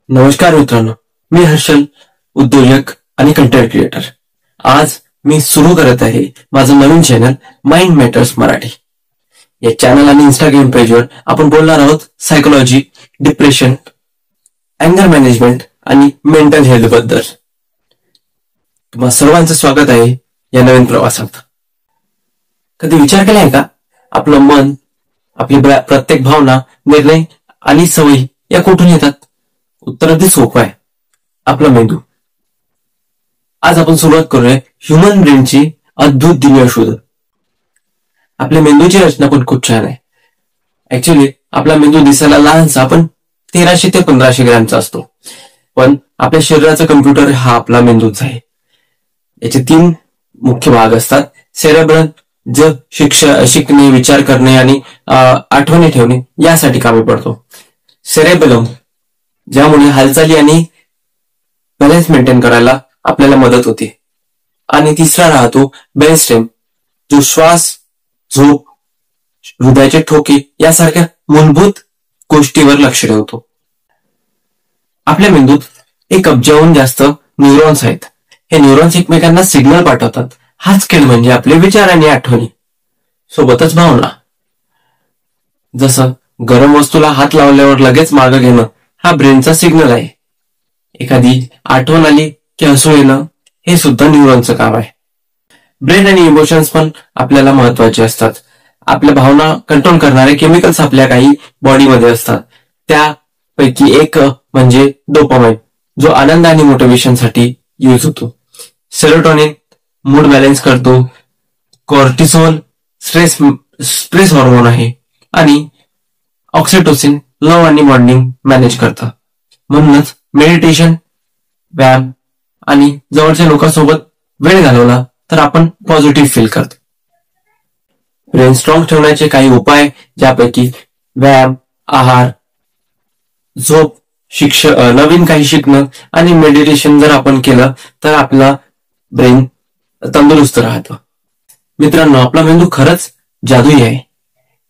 नमस्कार मित्रांनो, मी हर्षल, उद्योजक आणि कंटेंट क्रिएटर. आज मी सुरू करत आहे माझं नवीन चॅनल माइंड मॅटर्स मराठी. या चॅनल आणि इंस्टाग्राम पेजवर आपण बोलणार आहोत सायकोलॉजी, डिप्रेशन, अँगर मॅनेजमेंट आणि मेंटल हेल्थ बद्दल. तुम्हा सर्वांचं स्वागत आहे या नवीन प्रवासात. कधी विचार केलाय का, आपलं मन, आपली प्रत्येक भावना, निर्णय आणि सवयी या कुठून येतात? उत्तर अगदी सोपं आहे, आपला मेंदू. आज आपण सुरुवात करूया ह्युमन ब्रेनची अद्भुत दुनिया शोध. आपल्या मेंदूची रचना पण खूप छान आहे. ऍक्च्युली आपला मेंदू दिसायला लहानसा, पण 1300 ते 1500 ग्रॅमचा असतो. पण आपल्या शरीराचा कम्प्युटर हा आपला मेंदूच आहे. याचे 3 मुख्य भाग असतात. सेरेब्रल, जे शिकणे, विचार करणे आणि आठवणी ठेवणे यासाठी कामी पडतो. सेरेबेलम, ज्यामुळे हालचाली आणि बॅलन्स मेंटेन करायला आपल्याला मदत होते. आणि तिसरा राहतो ब्रेनस्टेम, जो श्वास, झोप, हृदयाचे ठोके यासारख्या मूलभूत गोष्टीवर लक्ष ठेवतो. आपल्या मेंदूत 1 अब्जाहून जास्त न्यूरॉन्स आहेत. हे न्यूरॉन्स एकमेकांना सिग्नल पाठवतात. हाच खेळ म्हणजे आपले विचार आणि आठवणी, सोबतच भावना. जसं गरम वस्तूला हात लावल्यावर लगेच मागं घेणं हा ब्रेनचा सिग्नल आहे. एखादी आठवण आली की हसू येणं हे सुद्धा न्यूरॉनचं काम आहे. ब्रेन आणि इमोशन्स पण आपल्याला महत्वाचे असतात. आपल्या भावना कंट्रोल करणारे केमिकल्स आपल्या काही बॉडीमध्ये असतात. त्यापैकी एक म्हणजे डोपामाइन, जो आनंद आणि मोटिवेशनसाठी यूज होतो. सेरोटोनिन मूड बॅलन्स करतो. कॉर्टिसोल स्ट्रेस हॉर्मोन आहे. आणि ऑक्सिटोसिन लव्ह आणि बॉन्डिंग मॅनेज करतं. म्हणूनच मेडिटेशन, व्यायाम आणि जवळच्या लोकांसोबत वेळ घालवला तर आपण पॉझिटिव्ह फील करतो. ब्रेन स्ट्रॉंग ठेवण्याचे काही उपाय, ज्यापैकी व्यायाम, आहार, झोप, नवीन काही शिकणं आणि मेडिटेशन जर आपण केलं तर आपला ब्रेन तंदुरुस्त राहतं. मित्रांनो, आपला मेंदू खरंच जादुई आहे.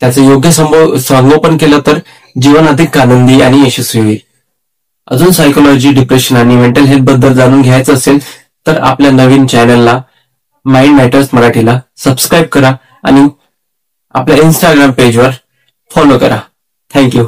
त्याचं योग्य संगोपन केलं तर जीवन अधिक आनंदी आणि यशस्वी होईल. अजून सायकोलॉजी, डिप्रेशन आणि मेंटल हेल्थ बद्दल जाणून घ्यायचं असेल तर आपल्या नवीन चॅनलला माइंड मॅटर्स मराठीला सबस्क्राईब करा आणि आपल्या इंस्टाग्राम पेजवर फॉलो करा. थँक्यू.